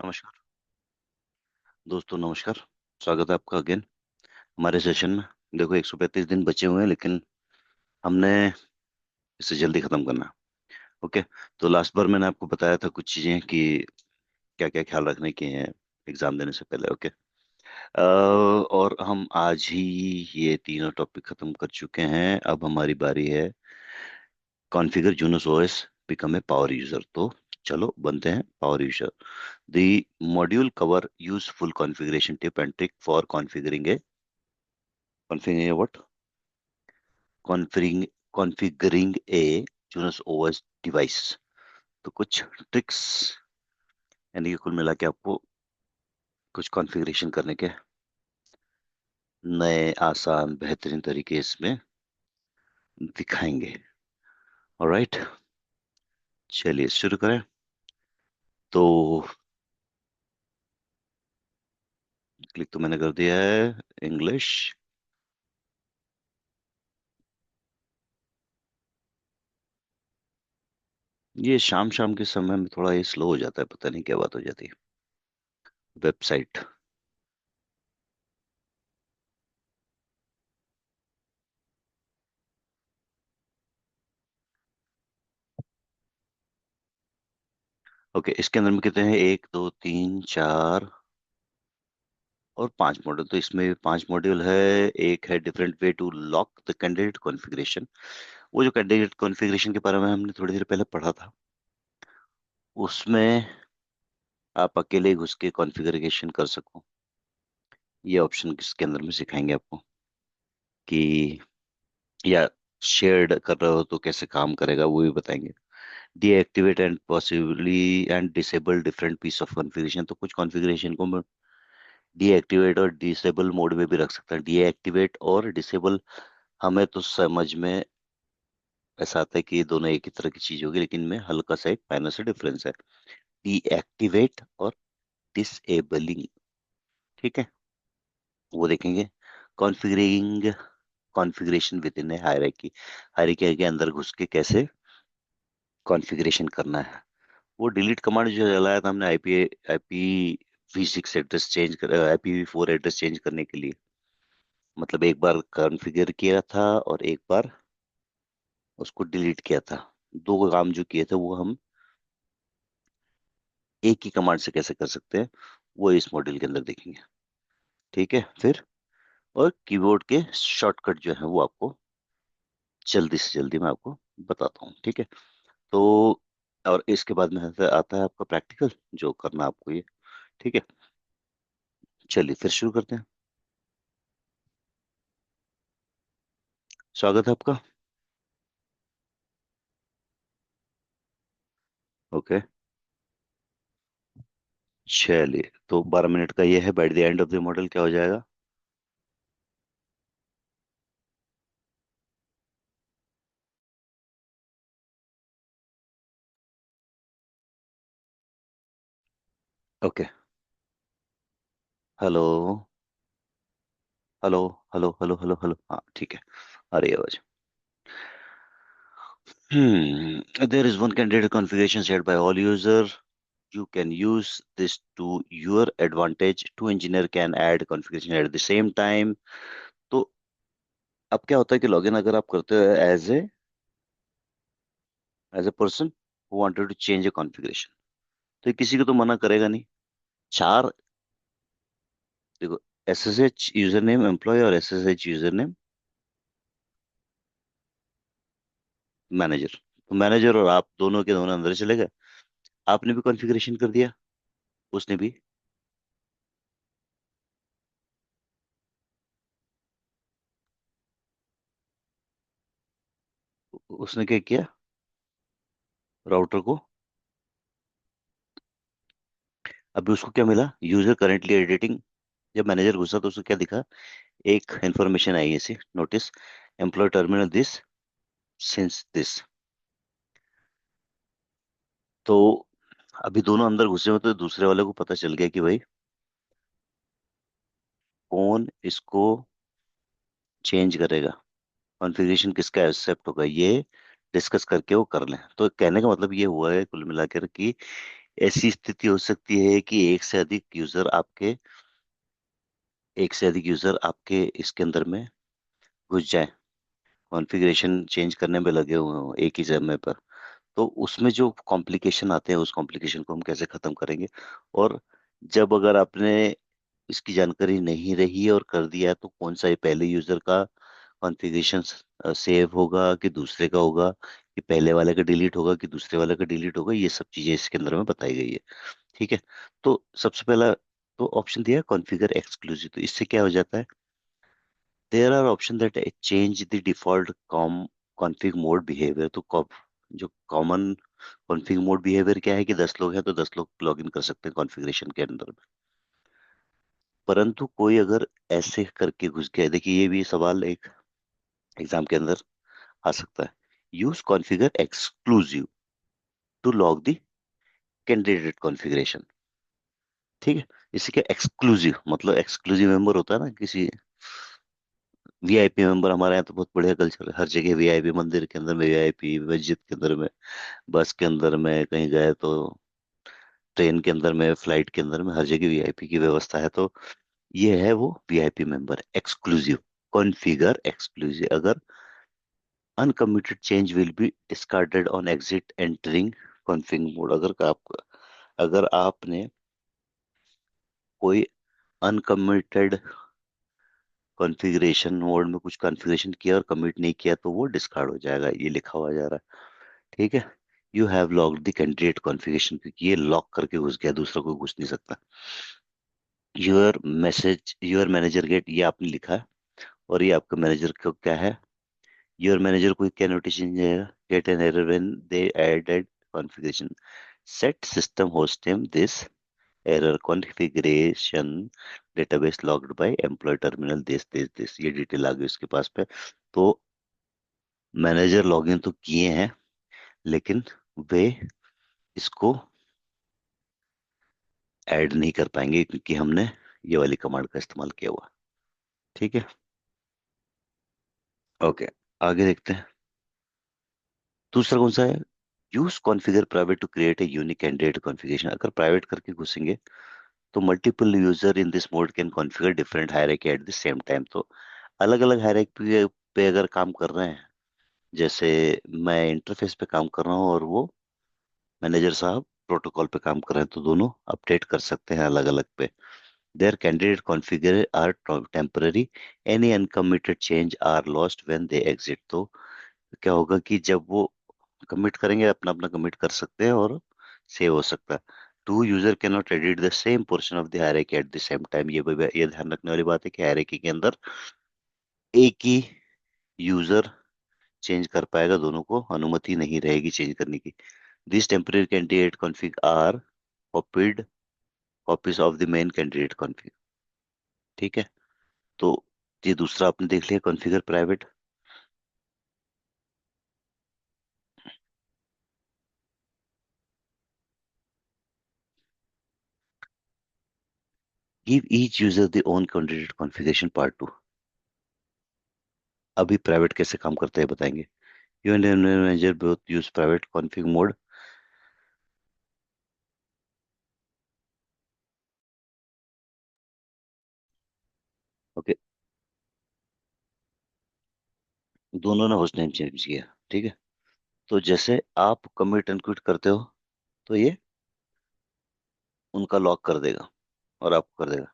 नमस्कार दोस्तों, नमस्कार। स्वागत है आपका अगेन हमारे सेशन में। देखो, 135 दिन बचे हुए हैं, लेकिन हमने इसे जल्दी खत्म करना है। ओके। तो लास्ट बार मैंने आपको बताया था कुछ चीजें कि क्या क्या ख्याल रखने के हैं एग्जाम देने से पहले। ओके। और हम आज ही ये तीनों टॉपिक खत्म कर चुके हैं। अब हमारी बारी है configure Junos OS become a power user. तो चलो बनते हैं power user. The module cover useful configuration tip and trick for configuring what configuring configuring a Junos OS device. तो कुछ ट्रिक्स, यानी कि कुल मिला के आपको कुछ कॉन्फ़िगरेशन करने के नए आसान बेहतरीन तरीके इसमें दिखाएंगे। ऑलराइट, चलिए शुरू करें। तो क्लिक तो मैंने कर दिया है। इंग्लिश। ये शाम शाम के समय में थोड़ा ये स्लो हो जाता है, पता नहीं क्या बात हो जाती है। वेबसाइट। ओके, इसके अंदर में कितने हैं? एक, दो, तीन, चार और पांच मॉड्यूल। तो इसमें पांच मॉड्यूल है। एक है different way to lock the candidate configuration. वो जो कैंडिडेट कॉन्फ़िगरेशन के बारे में हमने थोड़ी देर पहले पढ़ा था, उसमें आप अकेले घुस के कॉन्फ़िगरेशन कर सको, ये ऑप्शन इसके अंदर में सिखाएंगे आपको। कि या शेयर्ड कर रहे हो तो कैसे काम करेगा वो भी बताएंगे। Deactivate and possibly and disable different piece of configuration. तो कुछ कॉन्फ़िगरेशन को डीएक्टिवेट और डिसेबल मोड में भी रख सकते हैं। डीएक्टिवेट और डिसेबल हमें तो समझ में ऐसा आता है कि ये दोनों एक ही तरह की चीज होगी, लेकिन इनमें हल्का सा एक माइनर सा डिफरेंस है। डीएक्टिवेट और डिसेबलिंग। ठीक है, वो देखेंगे। Configuring configuration with in A hierarchy. Hierarchy के अंदर घुस के कैसे कॉन्फ़िगरेशन करना है। वो डिलीट कमांड जो चलाया था हमने आईपी v6 एड्रेस चेंज कर IPv4 एड्रेस चेंज करने के लिए। मतलब एक बार कॉन्फ़िगर किया था और एक बार उसको डिलीट किया था। दो काम जो किए थे वो हम एक ही कमांड से कैसे कर सकते हैं, वो इस मॉड्यूल के अंदर देखेंगे। ठीक है फिर। और कीबोर्ड के शॉर्टकट जो है वो आपको जल्दी से जल्दी मैं आपको बताता हूँ। ठीक है। तो और इसके बाद में आता है आपका प्रैक्टिकल जो करना है आपको ये। ठीक है, चलिए फिर शुरू करते हैं। स्वागत है आपका। ओके, चलिए तो 12 मिनट का ये है। By the end of the model क्या हो जाएगा? Okay. Hello hello hello hello hello hello, हाँ ठीक है, आ रही है आवाज। There is one candidate configuration shared by all user. You can use this to your advantage. Two engineer can add configuration at the same time. तो अब क्या होता है कि लॉगिन अगर आप करते हो as a person who wanted to change a configuration, तो ये किसी को तो मना करेगा नहीं। चार, देखो, SSH यूजर नेम एम्प्लॉय और SSH यूजर नेम मैनेजर। तो मैनेजर और आप दोनों के दोनों अंदर चले गए। आपने भी कॉन्फ़िगरेशन कर दिया, उसने भी। उसने क्या किया? राउटर को। अभी उसको क्या मिला? User currently editing. जब मैनेजर घुसा तो उसको क्या दिखा? एक इंफॉर्मेशन आई ऐसी notice, employee terminal this since this. तो अभी दोनों अंदर घुसे हुए, तो दूसरे वाले को पता चल गया कि भाई कौन इसको चेंज करेगा, कॉन्फ़िगरेशन किसका एक्सेप्ट होगा, ये डिस्कस करके वो कर लें। तो कहने का मतलब ये हुआ है कुल मिलाकर कि ऐसी स्थिति हो सकती है कि एक से अधिक यूजर आपके इसके अंदर में घुस जाए, कॉन्फ़िगरेशन चेंज करने में लगे हुए हों एक ही समय पर। तो उसमें जो कॉम्प्लिकेशन आते हैं, उस कॉम्प्लिकेशन को हम कैसे खत्म करेंगे। और जब अगर आपने इसकी जानकारी नहीं रही है और कर दिया है, तो कौन सा ये पहले यूजर का कॉन्फ़िगरेशन सेव होगा कि दूसरे का होगा, कि पहले वाले का डिलीट होगा कि दूसरे वाले का डिलीट होगा, ये सब चीजें इसके अंदर में बताई गई है। ठीक है। तो सबसे पहला तो ऑप्शन दिया है कॉन्फ़िगर एक्सक्लूसिव। तो इससे क्या हो जाता है, there are option that change the default config mode behaviour. तो जो कॉमन कॉन्फ़िग मोड बिहेवियर क्या है कि 10 लोग हैं तो 10 लोग लॉग इन कर सकते हैं कॉन्फ़िगरेशन के अंदर में। परंतु कोई अगर ऐसे करके घुस गया, देखिए ये भी सवाल एक एग्जाम के अंदर आ सकता है। Use configure exclusive to log the candidate configuration. ठीक है। इसी के एक्सक्लूसिव मतलब एक्सक्लूसिव मेंबर होता है ना किसी, वीआईपी मेंबर। हमारे यहाँ तो बहुत बढ़िया कल्चर है, हर जगह वीआईपी, मंदिर के अंदर में वीआईपी, मस्जिद के अंदर में, बस के अंदर में कहीं गए तो, ट्रेन के अंदर में, फ्लाइट के अंदर में, हर जगह वीआईपी की व्यवस्था है। तो ये है वो VIP member exclusive, configure exclusive. अगर uncommitted change will be discarded on exit entering config mode. अगर आपने कोई अनकमिटेड कॉन्फ़िगरेशन मोड में कुछ कॉन्फ़िगरेशन किया और कमिट नहीं किया, तो वो डिस्कार्ड हो जाएगा, ये लिखा हुआ जा रहा है। ठीक है। You have locked the candidate configuration, क्योंकि ये लॉक करके घुस गया, दूसरा कोई घुस नहीं सकता। योर मैनेजर गेट, ये आपने लिखा है, और ये आपका मैनेजर को क्या है, योर मैनेजर को क्या नोटिफिकेशन जाएगा, get an error when they added configuration, set system host name this error configuration database logged by employee terminal this, ये डिटेल आ गई उसके पास पे। तो मैनेजर लॉगिन तो किए हैं, लेकिन वे इसको ऐड नहीं कर पाएंगे क्योंकि हमने ये वाली कमांड का इस्तेमाल किया हुआ। ठीक है। ओके, आगे देखते हैं। दूसरा कौन सा है, use configure private to create a unique candidate configuration. अगर प्राइवेट करके घुसेंगे तो multiple user in this mode can configure different hierarchy at the same time. तो अलग अलग हायरार्की पे अगर काम कर रहे हैं, जैसे मैं इंटरफेस पे काम कर रहा हूँ और वो मैनेजर साहब प्रोटोकॉल पे काम कर रहे हैं, तो दोनों अपडेट कर सकते हैं अलग अलग पे। There candidate configure are temporary, any uncommitted change are lost when they exit. तो क्या होगा कि जब वो कमिट करेंगे, अपना अपना कमिट कर सकते हैं और सेव हो सकता है। Two user can not edit the same portion of the hierarchy at the same time. ये ध्यान रखने वाली बात है कि हायरार्की के अंदर एक ही यूजर चेंज कर पाएगा, दोनों को अनुमति नहीं रहेगी चेंज करने की। This temporary candidate config are copied copies of the main candidate config. ठीक है। तो ये दूसरा आपने देख लिया configure private. Give each user the own candidate configuration part two. अभी प्राइवेट कैसे काम करते हैं बताएंगे। You and manager both use private config mode. Okay, दोनों ने होस्ट नेम चेंज किया। ठीक है। तो जैसे आप कमिट एंड क्विट करते हो, तो ये उनका लॉक कर देगा और आपको कर देगा।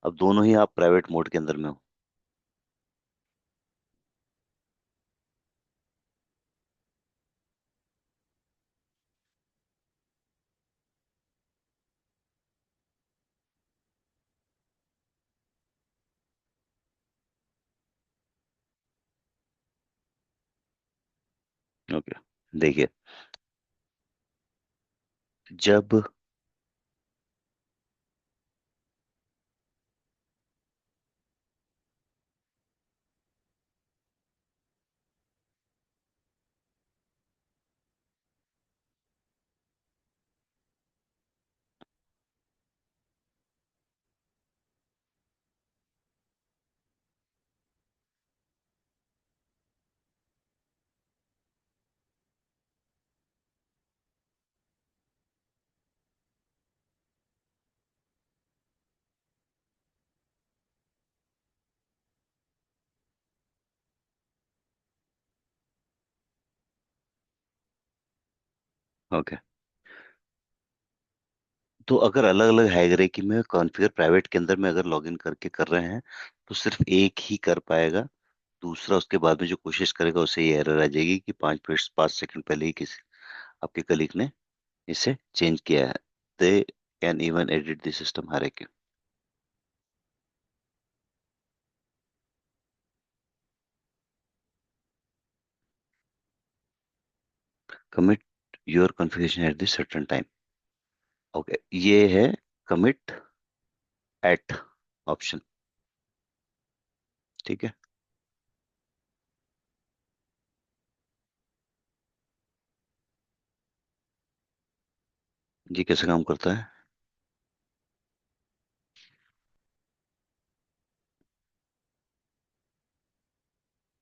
अब दोनों ही आप प्राइवेट मोड के अंदर में हो। ओके, देखिए, जब ओके। तो अगर अलग अलग हायरार्की में कॉन्फ़िगर प्राइवेट के अंदर में अगर लॉगिन करके कर रहे हैं, तो सिर्फ एक ही कर पाएगा। दूसरा उसके बाद में जो कोशिश करेगा उसे ये एरर आ जाएगी कि 5 मिनट 5 सेकंड पहले ही किसी आपके कलीग ने इसे चेंज किया है। They can even edit the system hierarchy. Commit your configuration at the certain time. Okay, ये है कमिट एट ऑप्शन। ठीक है। ये कैसे काम करता है?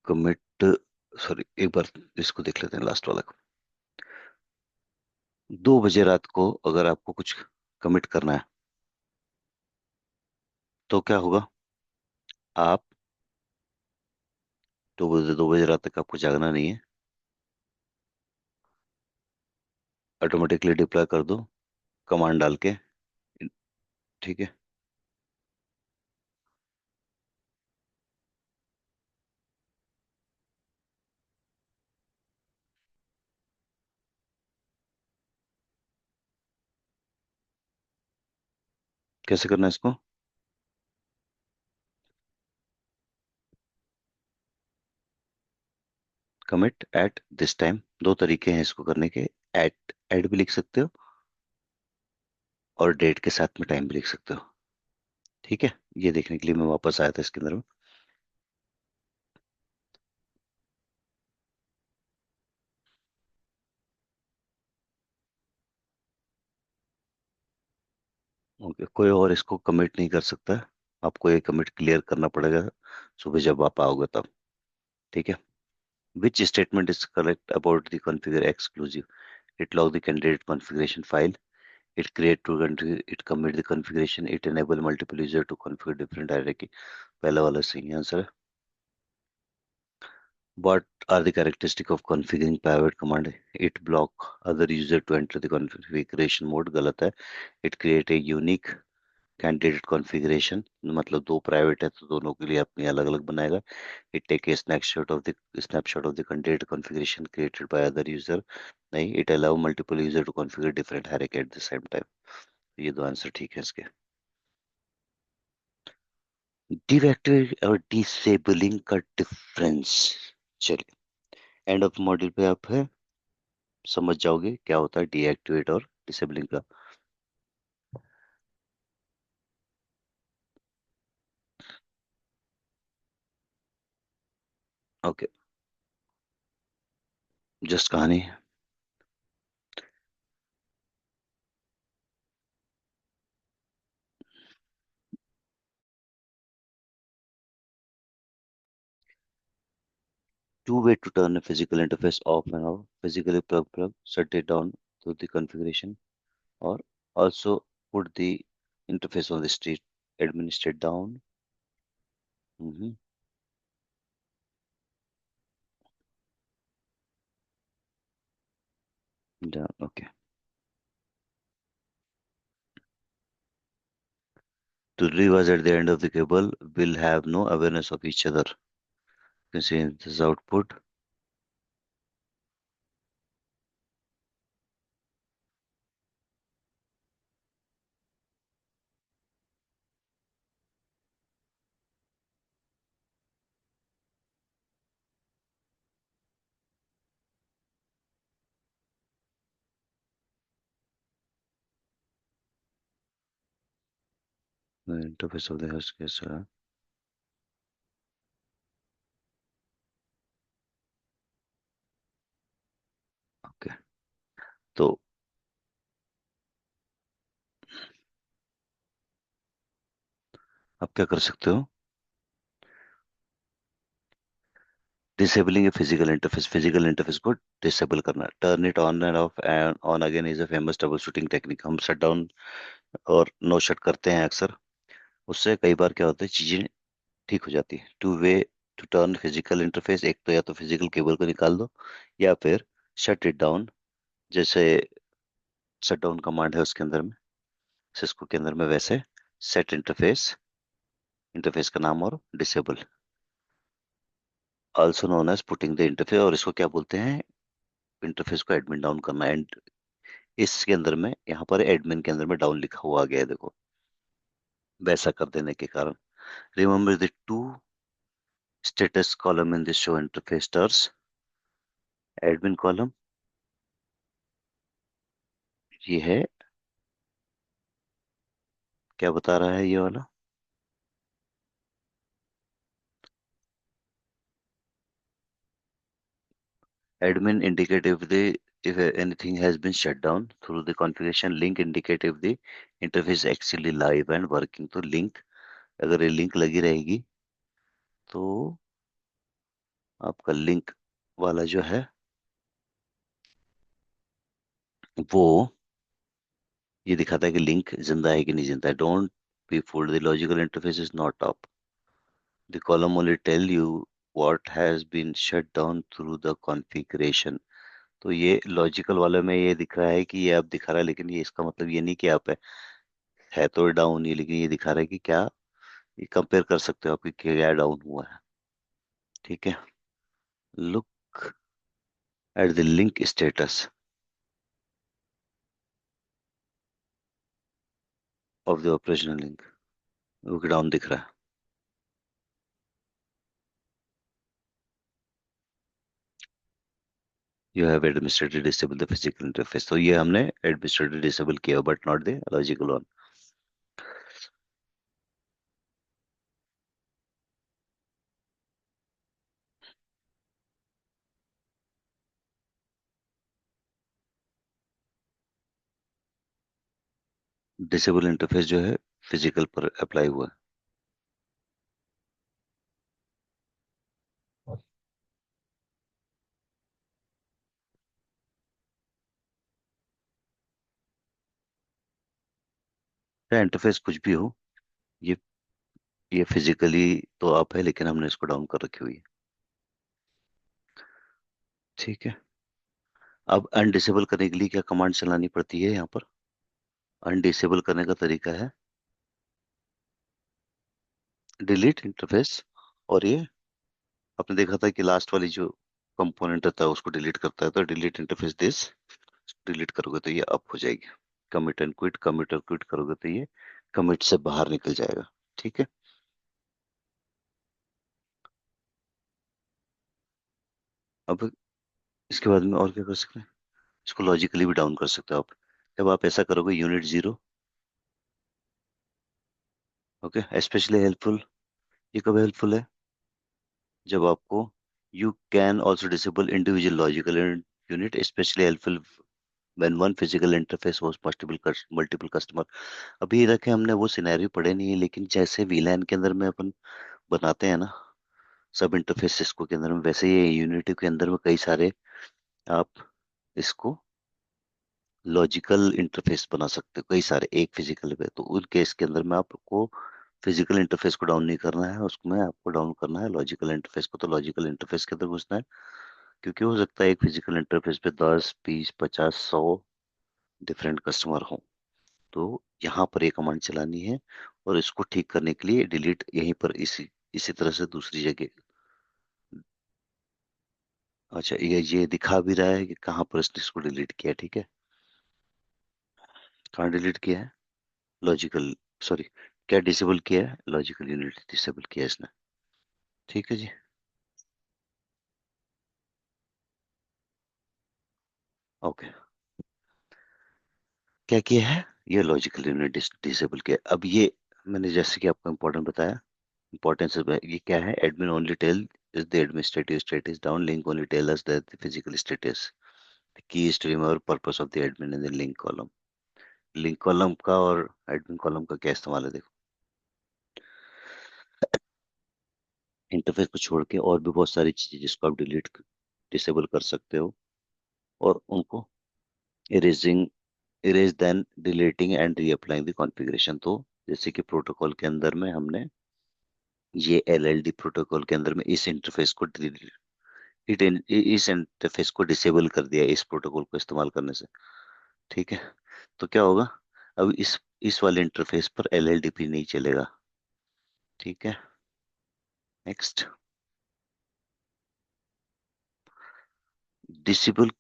कमिट, सॉरी एक बार इसको देख लेते हैं लास्ट वाला को। 2 बजे रात को अगर आपको कुछ कमिट करना है तो क्या होगा? आप 2 बजे रात तक आपको जागना नहीं है। ऑटोमेटिकली डिप्लॉय कर दो कमांड डाल के। ठीक है। कैसे करना है इसको? कमिट एट दिस टाइम, दो तरीके हैं इसको करने के। एट भी लिख सकते हो और डेट के साथ में टाइम भी लिख सकते हो। ठीक है। ये देखने के लिए मैं वापस आया था इसके अंदर में। ओके, कोई और इसको कमिट नहीं कर सकता है। आपको ये कमिट क्लियर करना पड़ेगा सुबह जब आप आओगे तब। ठीक है। Which statement is correct about the configure exclusive? It log the candidate configuration file. It create to configure, it commit the configuration, it enable multiple user to configure different hierarchy। पहला वाला सही आंसर है। What are the characteristic of configuring private command? It block other user to enter the configuration mode, गलत है। It create a unique candidate configuration, मतलब दो private है तो दोनों के लिए अपनी अलग अलग बनाएगा। It take a snapshot of the candidate configuration created by other user। नहीं, it allow multiple user to configure different hierarchy at the same time। ये दो आंसर ठीक है इसके। डीएक्टिवेट और डिसेबलिंग का डिफरेंस। चलिए, एंड ऑफ मॉड्यूल पे आप है समझ जाओगे क्या होता है डीएक्टिवेट और डिसेबलिंग का। ओके, जस्ट कहानी। Two way to turn a physical interface off and off, physically plug shut it down to the configuration, or also put the interface on the state administrate down। Hmm. Okay. To reverse at the end of the cable will have no awareness of each other। You can see in this output। The interface of the host कैसा? Okay. तो आप क्या कर सकते हो? Disabling a physical interface को disable करना, turn it on end of and on again is a famous trouble shooting technique. हम शट डाउन और नो शट करते हैं अक्सर। उससे कई बार क्या होता है चीजें ठीक हो जाती है। Two way to turn physical interface, एक तो या तो फिजिकल केबल को निकाल दो या फिर शट इट डाउन जैसे शट डाउन कमांड है उसके अंदर में, सिस्को के अंदर में, वैसे सेट इंटरफेस, इंटरफेस का नाम और disable, also known as putting the interface, और इसको क्या बोलते हैं, इंटरफेस को एडमिन डाउन करना। एंड इसके अंदर में यहाँ पर एडमिन के अंदर में डाउन लिखा हुआ आ गया है देखो, वैसा कर देने के कारण। Remember the two status column in this show interface stars, admin column ये है, क्या बता रहा है ये वाला, admin indicate if anything has been shut down through the configuration, link indicate if the interface actually live and working। तो link, अगर ये लिंक लगी रहेगी तो आपका लिंक वाला जो है वो ये दिखाता है कि लिंक जिंदा है कि नहीं जिंदा है। Don't be fooled, the logical interface is not up, the column only tell you what has been shut down through the configuration। तो ये लॉजिकल वाले में ये दिख रहा है कि ये आप दिखा रहा है, लेकिन ये इसका मतलब ये नहीं कि आप है तो डाउन ही, लेकिन ये दिखा रहा है कि क्या, ये कंपेयर कर सकते हो आपकी क्या डाउन हुआ है। ठीक है, look at the link status of the operational link, वो डाउन दिख रहा है। You have administrated disable the physical interface, तो ये हमने एडमिनिस्ट्रेटेड डिसेबल किया but not the logical one. Disable interface जो है फिजिकल पर अप्लाई हुआ है। या इंटरफेस कुछ भी हो, ये ये फिजिकली तो अप है, लेकिन हमने इसको डाउन कर रखी हुई है। ठीक है, अब अनडिसेबल करने के लिए क्या कमांड चलानी पड़ती है यहाँ पर। अनडिसेबल करने का तरीका है डिलीट इंटरफेस, और ये आपने देखा था कि लास्ट वाली जो कंपोनेंट रहता है उसको डिलीट करता है, तो डिलीट इंटरफेस दिस, डिलीट करोगे तो ये अप हो जाएगी। कमिट एंड क्विट, कमिट और क्विट करोगे तो ये कमिट से बाहर निकल जाएगा। ठीक है, अब इसके बाद में और क्या कर सकते हैं, इसको लॉजिकली भी डाउन कर सकते हो आप। जब आप ऐसा करोगे unit zero, okay, specially helpful, ये कब हेल्पफुल है, जब आपको you can also disable individual logical unit, specially helpful when one physical interface host multiple customer. अभी रखे हमने वो सिनेरियो पढ़े नहीं है, लेकिन जैसे वीलैन के अंदर में अपन बनाते हैं ना सब इंटरफेस सिस्को के अंदर में, वैसे ये यूनिटी के अंदर में कई सारे आप इसको लॉजिकल इंटरफेस बना सकते हो, कई सारे एक फिजिकल पे। तो उन केस के अंदर में आपको फिजिकल इंटरफेस को डाउन नहीं करना है, उसमें आपको डाउन करना है लॉजिकल इंटरफेस को। तो लॉजिकल इंटरफेस के अंदर घुसना है, क्योंकि हो सकता है एक फिजिकल इंटरफेस पे 10 20 50 100 डिफरेंट कस्टमर हो। तो यहाँ पर एक कमांड चलानी है, और इसको ठीक करने के लिए डिलीट यहीं पर इसी इसी तरह से दूसरी जगह। अच्छा, ये दिखा भी रहा है कि कहाँ पर इसने इसको डिलीट किया। ठीक है, कहाँ डिलीट किया है, लॉजिकल, सॉरी, क्या डिसेबल किया है, लॉजिकल यूनिट डिसेबल किया है इसने। ठीक है जी, ओके, क्या किया है, ये लॉजिकल यूनिट डिसेबल किया है। अब ये मैंने जैसे कि आपको इम्पोर्टेंट बताया, इम्पोर्टेंस ये क्या है, admin only tell is the administrative status down, link only tell us that the physical status, the key is to remember purpose of the admin in the link column. Link column का और admin column का क्या इस्तेमाल है देखो, interface को छोड़ के और भी बहुत सारी चीजें जिसको आप डिलीट डिसेबल कर सकते हो, और उनको erasing, erase then deleting and reapplying the configuration. तो जैसे कि प्रोटोकॉल के अंदर में हमने ये एलएलडी प्रोटोकॉल के अंदर में इस इंटरफेस को इस इंटरफेस को डिसेबल कर दिया इस प्रोटोकॉल को इस्तेमाल करने से। ठीक है, तो क्या होगा, अब इस वाले इंटरफेस पर एलएलडीपी नहीं चलेगा। ठीक है, next. Disable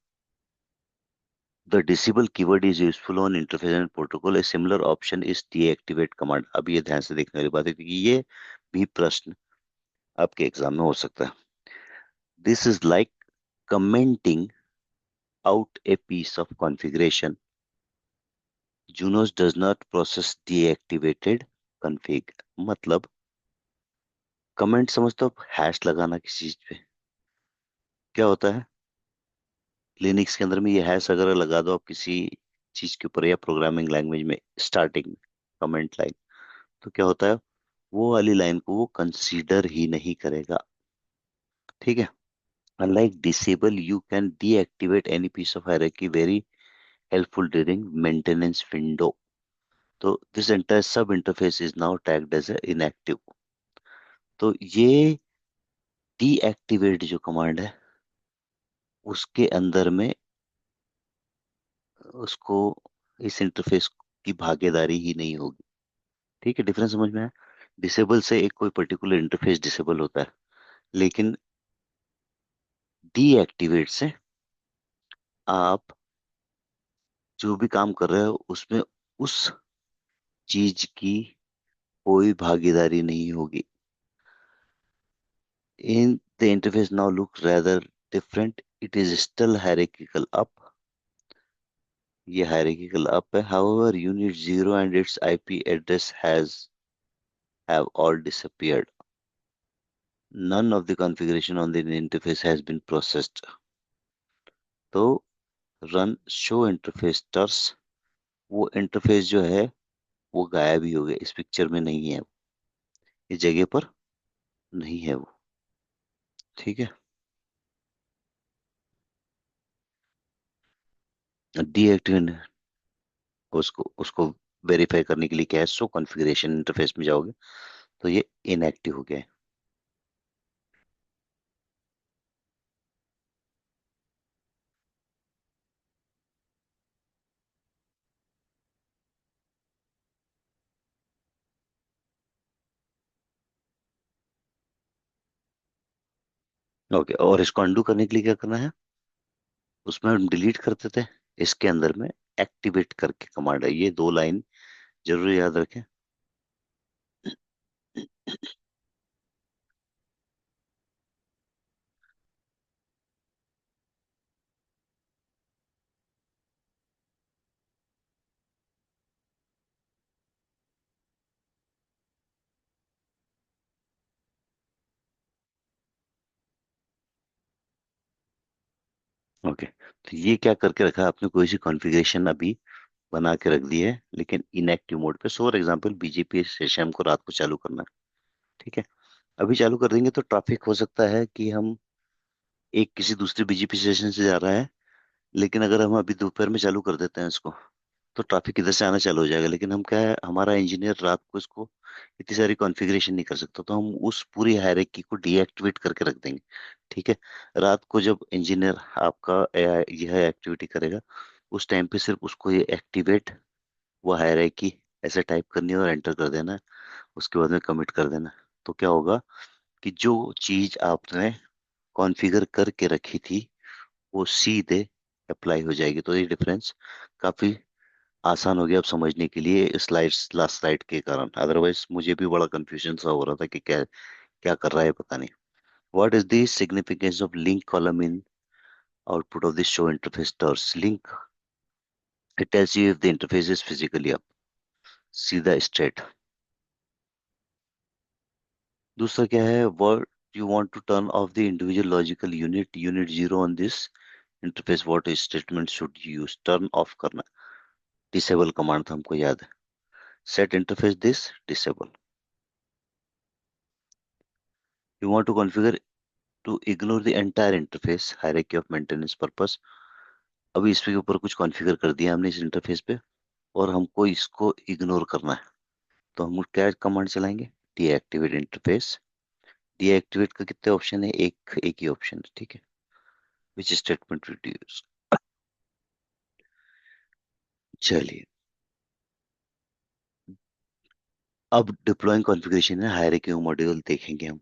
The disable keyword is useful on interface and protocol. A similar option is deactivate command. अब ये ध्यान से देखने वाली बात है क्योंकि ये भी प्रश्न आपके एग्जाम में हो सकता है। This is like commenting out a piece of configuration. Junos does not process deactivated config. मतलब कमेंट समझते हो, हैश लगाना किसी चीज पे। क्या होता है, लिनक्स के अंदर में ये हैश अगर लगा दो आप किसी चीज के ऊपर या प्रोग्रामिंग लैंग्वेज में स्टार्टिंग में कमेंट लाइन, तो क्या होता है, वो वाली लाइन को वो कंसीडर ही नहीं करेगा। ठीक है, unlike disable you can deactivate any piece of hierarchy, very helpful during maintenance window. तो this entire sub interface is now tagged as inactive. तो ये डीएक्टिवेट जो कमांड है उसके अंदर में उसको इस इंटरफेस की भागीदारी ही नहीं होगी। ठीक है, डिफरेंस समझ में आया। डिसेबल से एक कोई पर्टिकुलर इंटरफेस डिसेबल होता है, लेकिन डीएक्टिवेट से आप जो भी काम कर रहे हो उसमें उस चीज की कोई भागीदारी नहीं होगी। In the interface now look rather different. It is still hierarchical up. ये hierarchical up है, however unit 0 and its IP address has have all disappeared. None of the configuration on the interface has been processed. तो run show interface ters, वो interface जो है वो गायब ही हो गया, इस पिक्चर में नहीं है, इस जगह पर नहीं है वो। ठीक है, डीएक्टिवेट उसको उसको वेरीफाई करने के लिए क्या है, सो कॉन्फ़िगरेशन इंटरफेस में जाओगे तो ये इनएक्टिव हो गया है। ओके, और इसको अंडू करने के लिए क्या करना है, उसमें हम डिलीट करते थे, इसके अंदर में एक्टिवेट करके कमांड है, ये दो लाइन जरूर याद रखें। ओके, तो ये क्या करके रखा है आपने, कोई सी कॉन्फ़िगरेशन अभी बना के रख दी है लेकिन इनएक्टिव मोड पे। So for example BGP session हमको रात को चालू करना है। ठीक है, अभी चालू कर देंगे तो ट्रैफिक हो सकता है कि हम एक किसी दूसरे बीजीपी सेशन से जा रहा है, लेकिन अगर हम अभी दोपहर में चालू कर देते हैं इसको तो ट्रैफिक इधर से आना चालू हो जाएगा, लेकिन हम क्या है, हमारा इंजीनियर रात को इसको इतनी सारी कॉन्फ़िगरेशन नहीं कर सकता, तो हम उस पूरी हायरार्की को डीएक्टिवेट करके रख देंगे। ठीक है, रात को जब इंजीनियर आपका यह एक्टिविटी करेगा उस टाइम पे सिर्फ उसको ये एक्टिवेट वो हायरार्की ऐसे टाइप करनी है और एंटर कर देना है, उसके बाद में कमिट कर देना है। तो क्या होगा कि जो चीज आपने कॉन्फ़िगर करके रखी थी वो सीधे अप्लाई हो जाएगी। तो ये डिफरेंस काफी आसान हो गया अब समझने के लिए स्लाइड्स लास्ट स्लाइड के कारण, अदरवाइज मुझे भी बड़ा कंफ्यूजन सा हो रहा था कि क्या क्या कर रहा है पता नहीं। What is the significance of link column in output of this show interface terse link, it tells you if the interface is physically up, सीधा स्ट्रेट। दूसरा क्या है, what you want to turn off the individual logical unit unit zero on this interface, what statement should you use, turn off करना, disable command था हमको याद है, set interface this disable. You want to configure to ignore the entire interface hierarchy of maintenance purpose। अभी इसके ऊपर कुछ configure कर दिया हमने इस इंटरफेस पे और हमको इसको इग्नोर करना है, तो हम क्या कमांड चलाएंगे, डीएक्टिवेट इंटरफेस। डीएक्टिवेट का कितने ऑप्शन है, एक एक ही ऑप्शन है। ठीक है, विच स्टेटमेंट रिड्यूस। चलिए, अब डिप्लॉइंग कॉन्फ़िगरेशन है हायरार्की मॉड्यूल देखेंगे हम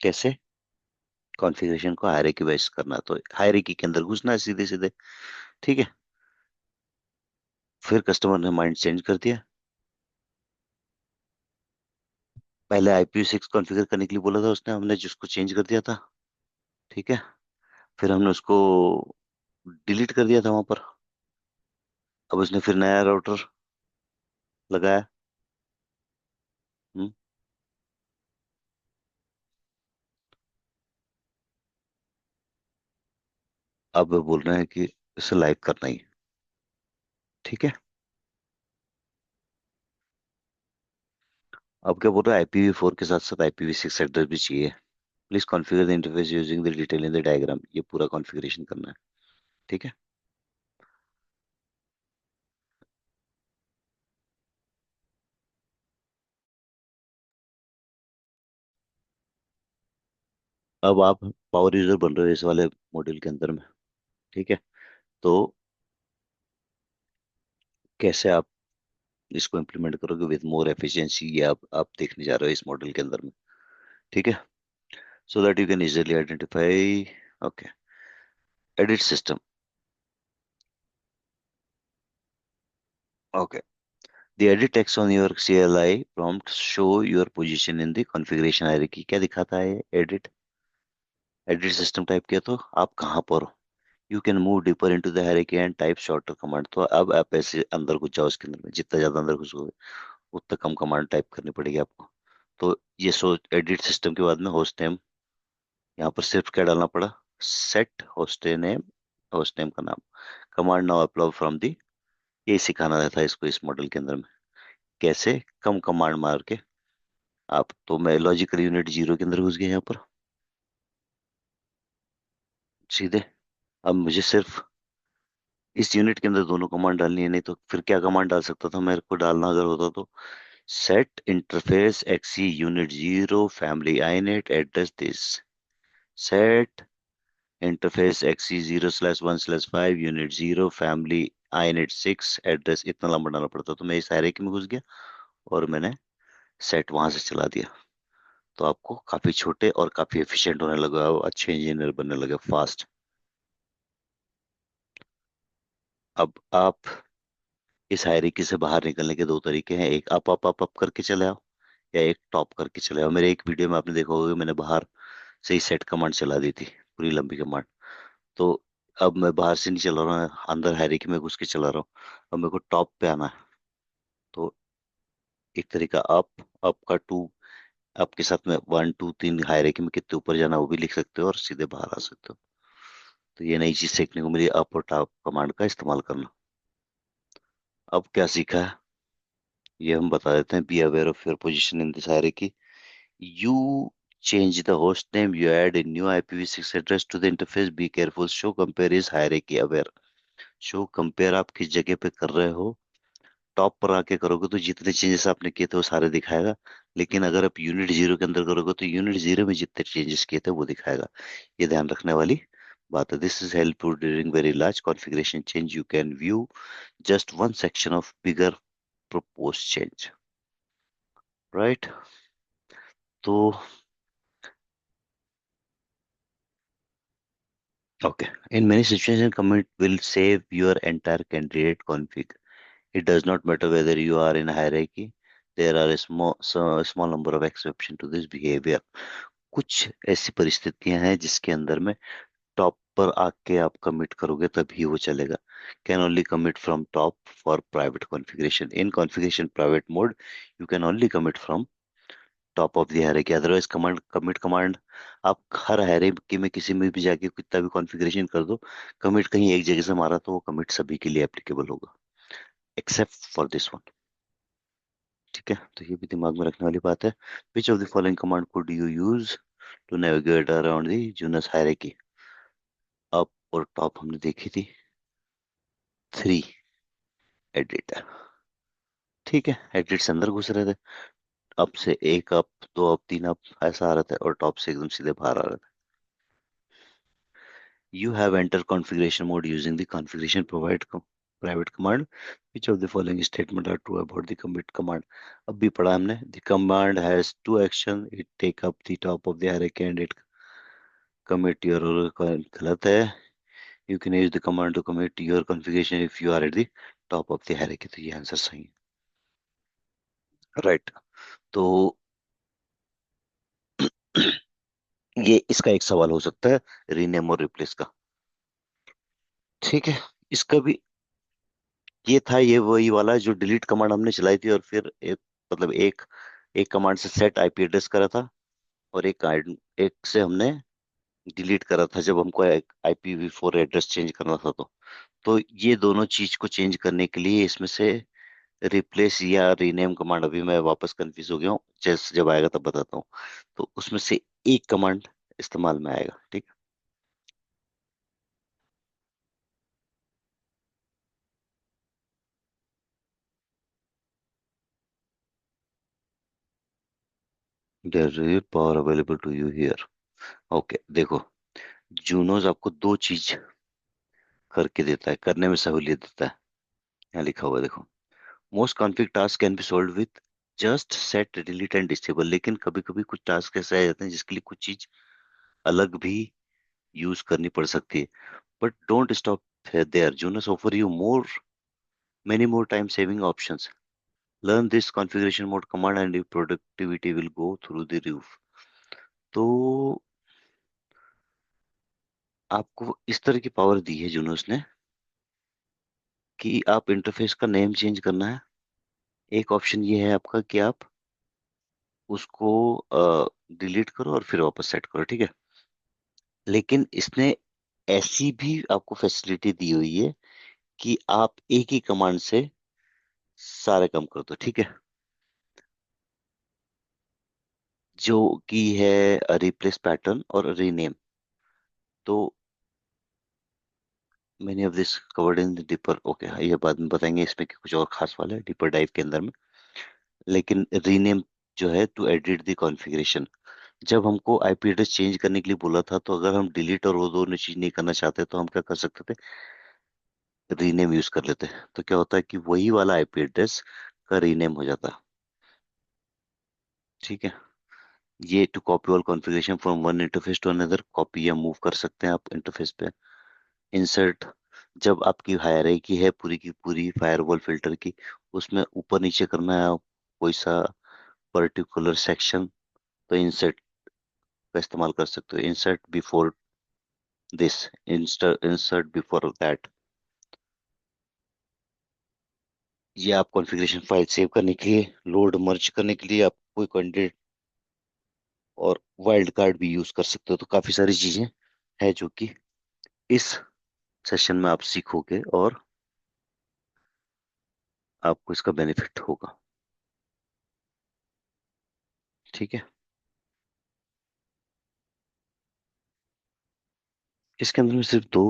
कैसे कॉन्फ़िगरेशन को हायरार्की वाइज करना। तो हायरार्की के अंदर घुसना है सीधे सीधे। ठीक है। फिर कस्टमर ने माइंड चेंज कर दिया। पहले IPv6 कॉन्फ़िगर करने के लिए बोला था उसने, हमने जिसको चेंज कर दिया था। ठीक है। फिर हमने उसको डिलीट कर दिया था वहां पर। अब उसने फिर नया राउटर लगाया। हम्म, अब वो बोल रहे हैं कि इसे लाइव करना ही है। ठीक है। अब क्या बोल रहा है, IPv4 के साथ साथ IPv6 एड्रेस भी चाहिए। Please configure the interface using the detail in the diagram. ये पूरा कॉन्फ़िगरेशन करना है। ठीक है। अब आप पावर यूजर बन रहे हो इस वाले मॉड्यूल के अंदर में। ठीक है। तो कैसे आप इसको इम्प्लीमेंट करोगे विद मोर एफिशिएंसी, ये आप देखने जा रहे हो इस मॉड्यूल के अंदर में। ठीक है। So that you can easily identify. Okay. Edit system. Okay. The edit text on your CLI prompt show your position in the configuration hierarchy। क्या दिखाता है एडिट? एडिट सिस्टम टाइप किया तो आप कहाँ पर हो। You can move deeper into the hierarchy and type shorter command. तो अब आप ऐसे अंदर घुस जाओ इसके अंदर में, जितना ज्यादा अंदर घुसोगे उतना कम कमांड टाइप करनी पड़ेगी आपको। तो ये सो एडिट सिस्टम के बाद में होस्ट नेम, यहाँ पर सिर्फ क्या डालना पड़ा, सेट होस्ट नेम का नाम, command now apply from the. ये सिखाना था इसको इस मॉडल के अंदर में, कैसे कम कमांड मार के आप। तो मैं लॉजिकल यूनिट 0 के अंदर घुस गया यहाँ पर सीधे। अब मुझे सिर्फ इस यूनिट के अंदर दोनों कमांड डालनी है, नहीं तो फिर क्या कमांड डाल सकता था मेरे को डालना अगर होता तो, set interface xe unit 0 family inet address this. Set interface xe 0/1/5 unit 0 family inet 6 address. इतना लंबा डालना पड़ता, तो मैं इस हायरार्की में घुस गया और मैंने सेट वहां से चला दिया। तो आपको काफी छोटे और काफी एफिशिएंट होने लगा, अच्छे इंजीनियर बनने लगे, फास्ट। अब आप इस हायरार्की से बाहर निकलने के दो तरीके हैं, एक अप करके चले आओ, या एक टॉप करके चले आओ। मेरे एक वीडियो में आपने देखा होगा कि मैंने बाहर से ही सेट कमांड चला दी थी, पूरी लंबी कमांड। तो अब मैं बाहर से नहीं चला रहा हूँ, अंदर हायरार्की में घुस के चला रहा हूँ। अब मेरे को टॉप पे आना है। तो एक तरीका अप का टू, अप के साथ में 1 2 3 हायरार्की में कितने ऊपर जाना वो भी लिख सकते हो और सीधे बाहर आ सकते हो। तो ये नई चीज सीखने को मिली, अप और टॉप कमांड का इस्तेमाल करना। अब क्या सीखा है ये हम बता देते हैं। Be aware of your position in this hierarchy. You change the host name, you add a new IPv6 address to the interface. Be careful. Show compare is hierarchy aware. Show compare आप किस जगह पे कर रहे हो। Top पर आके करोगे तो जितने चेंजेस आपने किए थे वो सारे दिखाएगा। लेकिन अगर आप यूनिट 0 के अंदर करोगे तो यूनिट 0 में जितने चेंजेस किए थे वो दिखाएगा। ये ध्यान रखने वाली बात है। This is helpful during very large configuration change. You can view just one section of bigger proposed change, right? तो okay, in many situations, commit will save your entire candidate config. It does not matter whether you are in a hierarchy. There are a small number of exception to this behavior. कुछ ऐसी परिस्थितियां हैं जिसके अंदर में top पर आके आप कमिट करोगे तभी वो चलेगा। Can only commit from top for private configuration. In configuration private mode you can only commit from top of the hierarchy. Otherwise command commit command आप हर हायरार्की में किसी में भी जाके कितना भी कॉन्फ़िगरेशन कर दो, कमिट कहीं एक जगह से मारा तो वो कमिट सभी के लिए एप्लीकेबल होगा, एक्सेप्ट फॉर दिस वन। ठीक है। तो ये भी दिमाग में रखने वाली बात है। Which of the following command could you use to navigate around the Junos hierarchy. Up और टॉप हमने देखी थी। 3 एडिट। ठीक है, एडिट से अंदर घुस रहे थे। अप से एक अप, दो अप, तीन अप ऐसा आ रहा था, और टॉप से एकदम सीधे बाहर आ रहा था। You have entered configuration mode using the configuration provide private command. Which of the following statement are true about the commit command? अब भी पढ़ा हमने. The command has two action. It take up the top of the hierarchy and it commit your. गलत है. You can use the command to commit your configuration if you are at the top of the hierarchy. तो ये answer सही है. Right. तो ये इसका एक सवाल हो सकता है, रीनेम और रिप्लेस का. ठीक है. इसका भी ये था, ये वही वाला जो डिलीट कमांड हमने चलाई थी, और फिर एक, मतलब एक एक कमांड से सेट आईपी एड्रेस करा था, और एक से हमने डिलीट करा था जब हमको IPv4 एड्रेस चेंज करना था. तो ये दोनों चीज को चेंज करने के लिए इसमें से रिप्लेस या रीनेम कमांड, अभी मैं वापस कंफ्यूज हो गया हूँ, जैसे जब आएगा तब बताता हूँ. तो उसमें से एक कमांड इस्तेमाल में आएगा. ठीक है. There is power available to you here. Okay, देखो. जूनोज आपको दो चीज करके देता है, करने में सहूलियत देता है. यहाँ लिखा हुआ है, देखो. Most conflict task can be solve with just set delete and disable. लेकिन कभी कभी कुछ टास्क ऐसे आ जाते हैं जिसके लिए कुछ चीज अलग भी यूज करनी पड़ सकती है. But don't stop there. Junos offer you more many more time saving options. Learn this configuration mode command and your productivity will go through the roof. तो आपको इस तरह की पावर दी है जूनोस ने, कि आप इंटरफेस का नेम चेंज करना है. एक ऑप्शन ये है आपका कि आप उसको डिलीट करो और फिर वापस सेट करो. ठीक है. लेकिन इसने ऐसी भी आपको फैसिलिटी दी हुई है कि आप एक ही कमांड से सारे काम कर दो. ठीक है. जो कि है रिप्लेस पैटर्न और रीनेम. तो many of this covered in deeper. Okay, ये बाद में बताएंगे इसमें कि कुछ और खास वाला है डीपर डाइव के अंदर में. लेकिन रीनेम जो है टू एडिट द कॉन्फ़िगरेशन. जब हमको आईपी एड्रेस चेंज करने के लिए बोला था, तो अगर हम डिलीट और वो दोनों चीज नहीं करना चाहते तो हम क्या कर सकते थे, रीनेम यूज कर लेते. तो क्या होता है कि वही वाला आईपी एड्रेस का रीनेम हो जाता. ठीक है. ये to copy all configuration from one interface to another. Copy या मूव कर सकते हैं आप इंटरफेस पे. इंसर्ट. जब आपकी हायरार्की है पूरी की पूरी फायरवॉल फिल्टर की, उसमें ऊपर नीचे करना है कोई सा पर्टिकुलर सेक्शन, तो इंसर्ट का इस्तेमाल कर सकते हो. Insert before this, insert before that. ये आप कॉन्फ़िगरेशन फाइल सेव करने के लिए, लोड मर्ज करने के लिए, आप कोई कैंडिडेट और वाइल्ड कार्ड भी यूज कर सकते हो. तो काफी सारी चीजें है जो कि इस सेशन में आप सीखोगे और आपको इसका बेनिफिट होगा. ठीक है. इसके अंदर में सिर्फ दो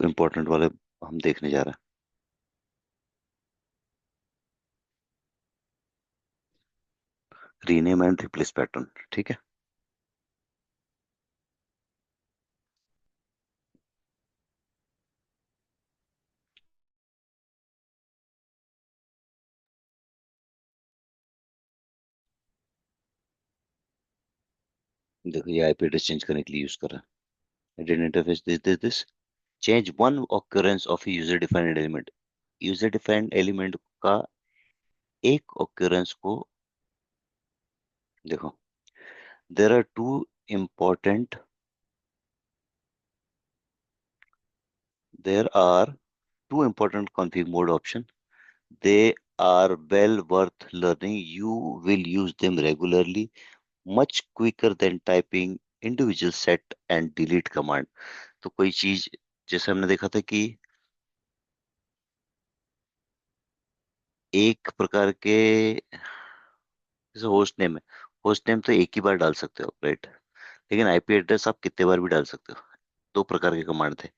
इंपॉर्टेंट वाले हम देखने जा रहे हैं, रीनेम एंड रिप्लेस पैटर्न. ठीक है. देखो, ये आईपी एड्रेस चेंज करने के लिए यूज कर रहा है. Data interface this change one occurrence of user defined element. User defined element का एक ऑक्यूरेंस को, देखो, there are two important there are two important config mode option. They are well worth learning. You will use them regularly, much quicker than typing individual set and delete command. तो कोई चीज, जैसे हमने देखा था कि एक प्रकार के, जैसे होस्ट नेम है. होस्ट नेम तो एक ही बार डाल सकते हो, राइट. लेकिन आईपी एड्रेस आप कितने बार भी डाल सकते हो. दो प्रकार के कमांड थे.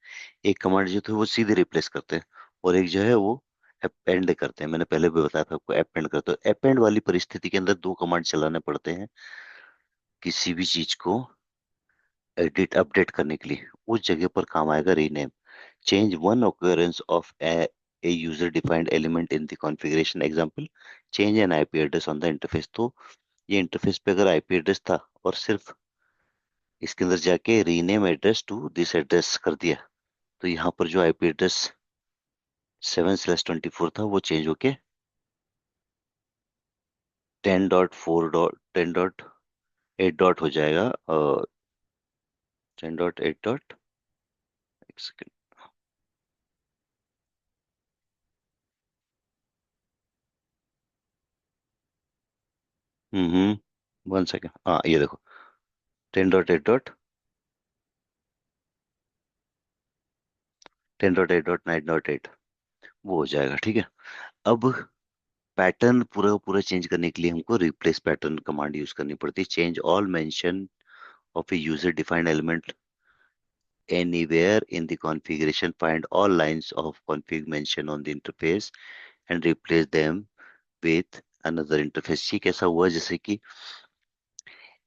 एक कमांड जो थे वो सीधे रिप्लेस करते हैं, और एक जो है वो अपेंड करते हैं. मैंने पहले भी बताया था आपको, अपेंड करते हो. अपेंड वाली परिस्थिति के अंदर दो कमांड चलाने पड़ते हैं किसी भी चीज को एडिट अपडेट करने के लिए, उस जगह पर काम आएगा rename. Change one occurrence of a user defined element in the configuration, example change an IP address on the interface। तो ये इंटरफेस पे अगर आईपी एड्रेस था और सिर्फ इसके अंदर जाके rename address to this address कर दिया, तो यहाँ पर जो आईपी एड्रेस 7/24 था वो चेंज होके 10.4.10.8 हो जाएगा। 10.8 एक सेकेंड। हम्म 1 सेकेंड, हाँ ये देखो 10.8.9.8 वो हो जाएगा, ठीक है। अब पैटर्न पूरा पूरा चेंज करने के लिए हमको रिप्लेस पैटर्न कमांड यूज करनी पड़ती है। Change all mention of a user defined element anywhere in the configuration, find all lines of config mention on the interface and replace them with another interface। ये कैसा हुआ, जैसे कि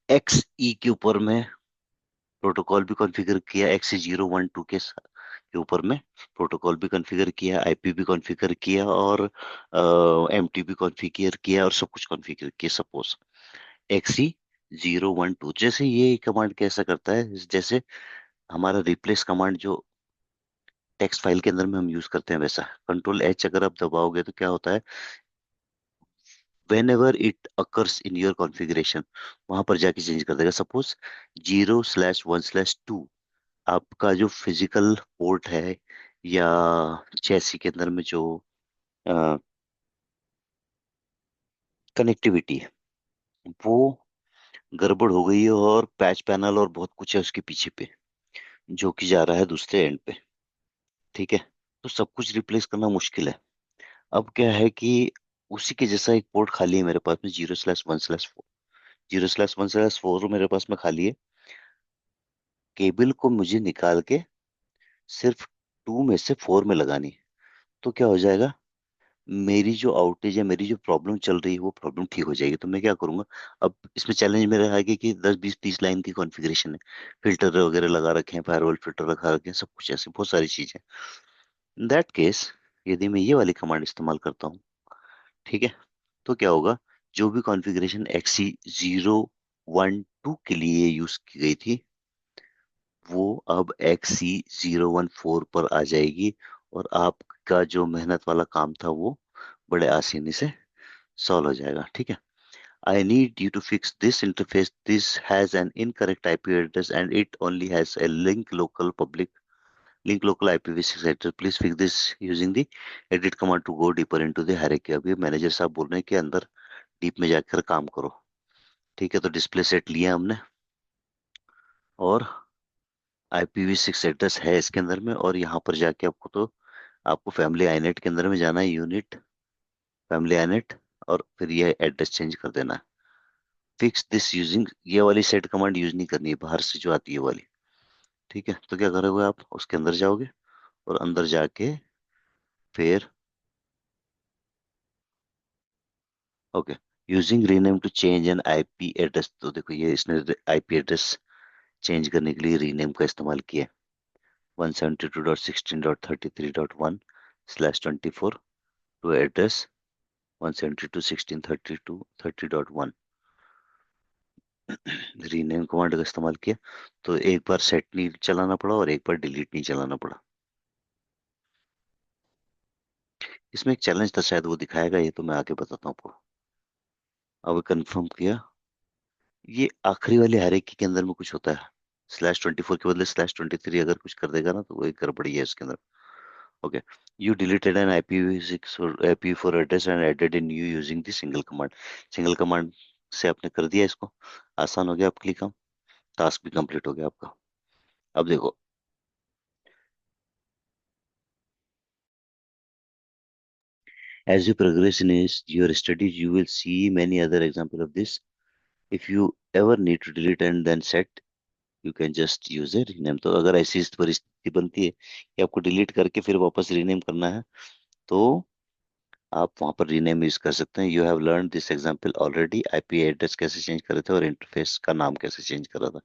x ई के ऊपर में प्रोटोकॉल भी कॉन्फ़िगर किया, एक्स 012 के ऊपर में प्रोटोकॉल भी कॉन्फ़िगर किया, आईपी भी कॉन्फ़िगर किया, और एमटी भी कॉन्फ़िगर किया, और सब कुछ कॉन्फ़िगर किया। सपोज एक्सी 012, जैसे ये कमांड कैसा करता है, जैसे हमारा रिप्लेस कमांड जो टेक्स्ट फाइल के अंदर में हम यूज करते हैं, वैसा कंट्रोल एच अगर आप दबाओगे तो क्या होता है, when ever it occurs in your configuration वहां पर जाके चेंज कर देगा। सपोज 0/1/2 आपका जो फिजिकल पोर्ट है या चेसी के अंदर में जो कनेक्टिविटी है वो गड़बड़ हो गई है, और पैच पैनल और बहुत कुछ है उसके पीछे पे जो कि जा रहा है दूसरे एंड पे, ठीक है। तो सब कुछ रिप्लेस करना मुश्किल है। अब क्या है कि उसी के जैसा एक पोर्ट खाली है मेरे पास में, 0/1/4। 0/1/4 मेरे पास में खाली है। केबल को मुझे निकाल के सिर्फ 2 में से 4 में लगानी है। तो क्या हो जाएगा, मेरी जो आउटेज है, मेरी जो प्रॉब्लम चल रही है वो प्रॉब्लम ठीक हो जाएगी। तो मैं क्या करूंगा, अब इसमें चैलेंज मेरा है कि 10 20 30 लाइन की कॉन्फ़िगरेशन है, फिल्टर वगैरह लगा रखे हैं, फायरवॉल फिल्टर लगा रखे हैं, सब कुछ ऐसे बहुत सारी चीजें। इन दैट केस यदि मैं ये वाली कमांड इस्तेमाल करता हूँ, ठीक है, तो क्या होगा, जो भी कॉन्फ़िगरेशन एक्सी 012 के लिए यूज की गई थी वो अब एक्सी 014 पर आ जाएगी, और आपका जो मेहनत वाला काम था वो बड़े आसानी से सॉल्व हो जाएगा, ठीक है। I need you to fix this interface. This has an incorrect IP address and it only has a link local IPv6 address. Please fix this using the edit command to go deeper into the hierarchy। अभी manager साहब बोल रहे हैं कि अंदर deep में जाकर काम करो, ठीक है। तो डिस्प्ले सेट लिया हमने, और IPv6 एड्रेस है इसके अंदर में, और यहाँ पर जाके आपको फैमिली आईनेट के अंदर में जाना है, यूनिट फैमिली आईनेट, और फिर ये एड्रेस चेंज कर देना है। फिक्स दिस यूजिंग, ये वाली सेट कमांड यूज नहीं करनी है, बाहर से जो आती है वो वाली, ठीक है। तो क्या करोगे, आप उसके अंदर जाओगे और अंदर जाके फिर okay, using rename to change an IP address. तो देखो ये इसने आईपी एड्रेस चेंज करने के लिए रीनेम का इस्तेमाल किया है। 172.16.33.1/24 टू एड्रेस 172.16.32.30.1। रीनेम कमांड का इस्तेमाल किया, तो एक बार सेट नहीं चलाना पड़ा और एक बार डिलीट नहीं चलाना पड़ा। इसमें एक चैलेंज था, शायद वो दिखाएगा, ये तो मैं आगे बताता हूँ आपको। अब कंफर्म किया, ये आखिरी वाले हायरार्की के अंदर में कुछ होता है, /24 के बदले /23 अगर कुछ कर देगा ना तो वो एक गड़बड़ी है इसके अंदर। Okay, you deleted N IPv6 और IPv4 address and added in new using the single command. Single command से आपने कर दिया इसको, आसान हो गया आपके लिए काम, टास्क भी कंप्लीट हो गया आपका। अब देखो, as you progress in your studies you will see many other example of this। if you ever need to delete and then set, you can just use a rename। तो अगर ऐसी परिस्थिति बनती है कि आपको डिलीट करके फिर वापस रीनेम करना है, तो आप वहां पर रीनेम यूज कर सकते हैं। You have learn this example already. IP address कैसे चेंज कर रहे थे और इंटरफेस का नाम कैसे चेंज कर रहा था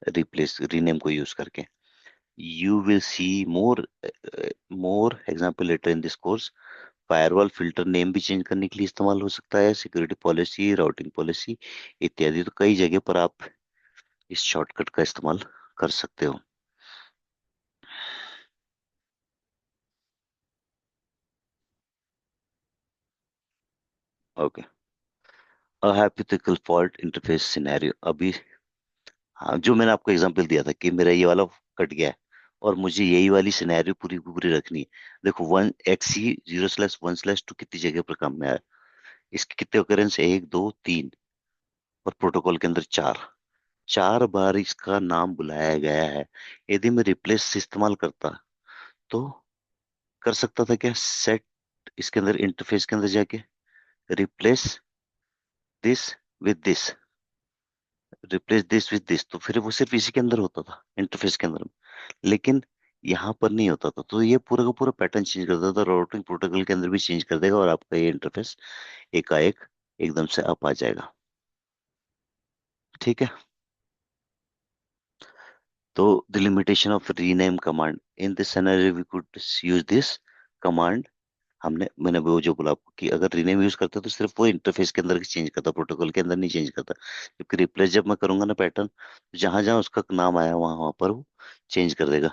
रिप्लेस रीनेम को यूज करके। You will see more more example later in this course. Firewall filter name भी चेंज करने के लिए इस्तेमाल हो सकता है, सिक्योरिटी पॉलिसी, राउटिंग पॉलिसी इत्यादि। तो कई जगह पर आप इस शॉर्टकट का इस्तेमाल कर सकते हो। Okay. A hypothetical fault interface scenario. अभी हाँ, जो मैंने आपको एग्जांपल दिया था कि मेरा ये वाला कट गया है और मुझे यही वाली सिनेरियो पूरी की पूरी रखनी है। देखो, 1 XC 0/1/2 कितनी जगह पर काम में आया। इसके कितने occurrence है? 1 2 3। और प्रोटोकॉल के अंदर 4। 4 बार इसका नाम बुलाया गया है। यदि मैं रिप्लेस इस्तेमाल करता तो कर सकता था क्या? सेट इसके अंदर इंटरफेस के अंदर जाके replace this with this, replace this with this, तो फिर वो सिर्फ इसी के अंदर होता था, इंटरफेस के अंदर। लेकिन यहाँ पर नहीं होता था, तो ये पूरा का पूरा पैटर्न चेंज कर देता था। राउटिंग प्रोटोकॉल के अंदर भी चेंज कर देगा और आपका ये इंटरफेस एकाएक एकदम से अप आ जाएगा। ठीक है। तो the limitation of rename command in this scenario we could use this command. मैंने वो जो बोला आपको कि अगर रीनेम यूज करते तो सिर्फ वो इंटरफेस के अंदर चेंज करता, प्रोटोकॉल के अंदर नहीं चेंज करता। जबकि रिप्लेस जब मैं करूंगा ना पैटर्न, जहां जहां उसका नाम आया वहां वहां पर वो चेंज कर देगा।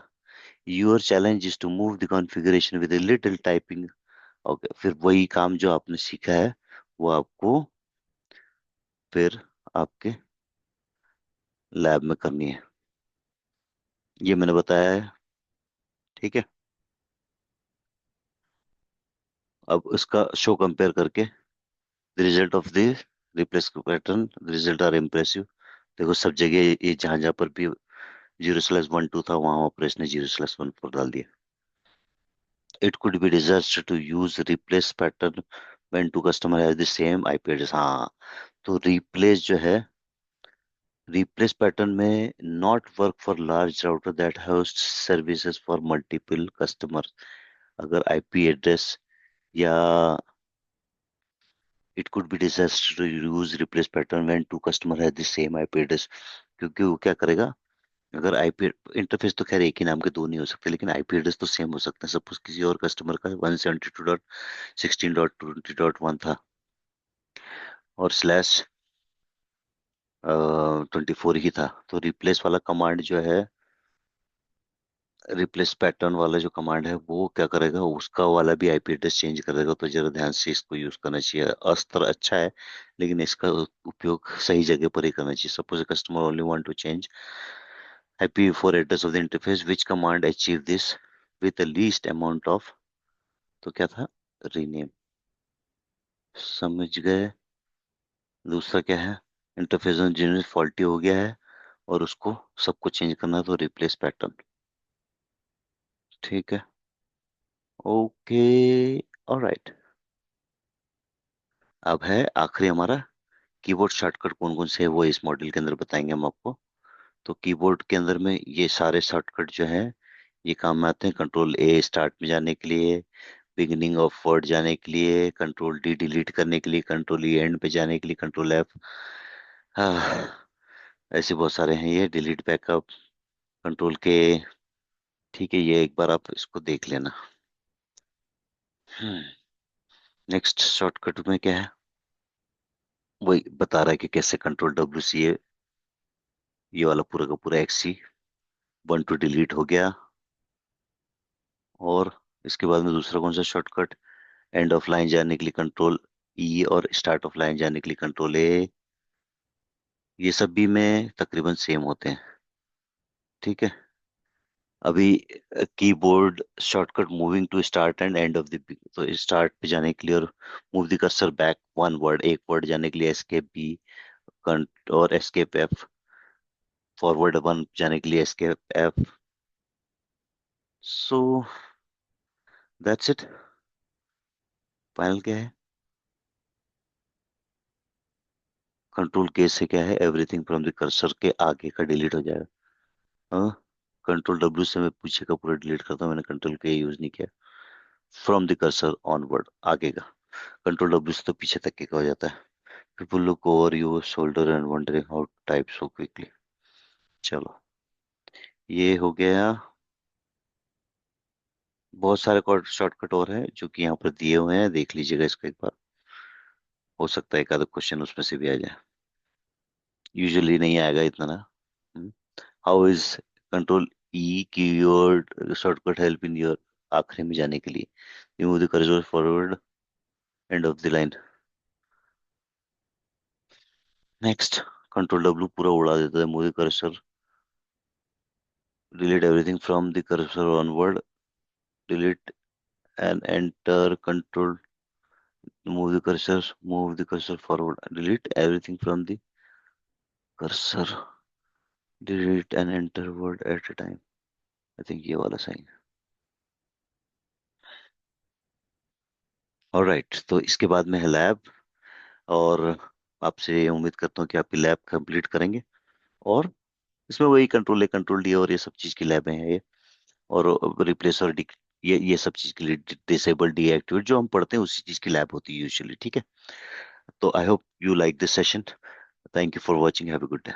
Your challenge is to move the configuration with a little typing. Okay, फिर वही काम जो आपने सीखा है वो आपको फिर आपके लैब में करनी है। ये मैंने बताया है। ठीक है। अब इसका शो कंपेयर करके the result of the replace pattern, the result are impressive. देखो, सब जगह ये जहां जहां पर भी 0/1/2 था वहां वहां पर इसने 0/1/4 डाल दिया। It could be disaster to use replace pattern when two customer has the same IP address। हाँ, तो रिप्लेस जो है, रिप्लेस पैटर्न में not work for large router that host services for multiple customer. अगर आईपी एड्रेस या it could be disaster to use replace pattern when two customer have the same IP address. क्योंकि वो क्या करेगा, अगर IP interface तो खैर एक ही नाम के दो नहीं हो सकते, लेकिन आईपी एड्रेस तो सेम हो सकते हैं। सपोज किसी और कस्टमर का 172.16.20.1 था और /24 ही था, तो रिप्लेस वाला कमांड जो है, रिप्लेस पैटर्न वाला जो कमांड है वो क्या करेगा, उसका वाला भी आईपी एड्रेस चेंज कर देगा। तो जरा ध्यान से इसको यूज करना चाहिए। अस्त्र अच्छा है लेकिन इसका उपयोग सही जगह पर ही करना चाहिए। Suppose customer only want to change IPv4 address of the interface, which command achieve this with the least amount of. तो क्या था? रीनेम। समझ गए। दूसरा क्या है? इंटरफेस इंजीनियर फॉल्टी हो गया है और उसको सबको चेंज करना है, तो रिप्लेस पैटर्न। ठीक है। ओके। ऑलराइट। अब है आखिरी हमारा कीबोर्ड शॉर्टकट कौन कौन से है वो इस मॉड्यूल के अंदर बताएंगे हम आपको। तो कीबोर्ड के अंदर में ये सारे शॉर्टकट जो है ये काम में आते हैं। कंट्रोल A स्टार्ट में जाने के लिए, बिगिनिंग ऑफ वर्ड जाने के लिए, कंट्रोल D डिलीट करने के लिए, कंट्रोल E एंड पे जाने के लिए, कंट्रोल F। हाँ, ऐसे बहुत सारे हैं। ये डिलीट बैकअप, कंट्रोल K। ठीक है, ये एक बार आप इसको देख लेना। नेक्स्ट शॉर्टकट में क्या है, वही बता रहा है कि कैसे कंट्रोल W से ये वाला पूरा का पूरा XC 1 2 डिलीट हो गया। और इसके बाद में दूसरा कौन सा शॉर्टकट, एंड ऑफ लाइन जाने के लिए कंट्रोल E और स्टार्ट ऑफ लाइन जाने के लिए कंट्रोल A। ये सब भी में तकरीबन सेम होते हैं। ठीक है। अभी keyboard shortcut moving to start and end of the, तो स्टार्ट पे जाने के लिए और move the cursor back 1 word, एक वर्ड जाने के लिए एस्केप B और एस्केप F। फॉरवर्ड 1 जाने के लिए escape F। So that's it. Final क्या है? कंट्रोल K से क्या है, एवरीथिंग फ्रॉम द कर्सर के आगे का डिलीट हो जाएगा। हाँ। कंट्रोल W से मैं पीछे का पूरा डिलीट करता हूँ, मैंने कंट्रोल K यूज नहीं किया। फ्रॉम द कर्सर ऑनवर्ड, आगे का। कंट्रोल डब्ल्यू से तो पीछे तक के का हो जाता है। People look over your shoulder and wondering how type so quickly. चलो, ये हो गया। बहुत सारे शॉर्टकट और हैं जो कि यहाँ पर दिए हुए हैं, देख लीजिएगा इसको एक बार। हो सकता है एक आधा क्वेश्चन उसमें से भी आ जाए। यूजुअली नहीं आएगा इतना ना। How is control E keyword shortcut help in your आखिरी में जाने के लिए। Remove the cursor forward and of the line. Next, control W पूरा उड़ा देता है। Move the cursor, delete everything from the cursor onward, delete and enter control, move the cursor forward, delete everything from the cursor, delete and enter word at a time। I think ये वाला सही है। Alright, तो इसके बाद में है lab. और आपसे उम्मीद करता हूँ कि आपकी लैब कंप्लीट करेंगे। और इसमें वही कंट्रोल ए कंट्रोल डी और ये सब चीज़ की लैबें हैं ये। और रिप्लेस और ये सब चीज़ के लिए डिसेबल डीएक्टिवेट जो हम पढ़ते हैं उसी चीज़ की लैब होती है यूजुअली। ठीक है, तो I hope you like this session. Thank you for watching, have a good day.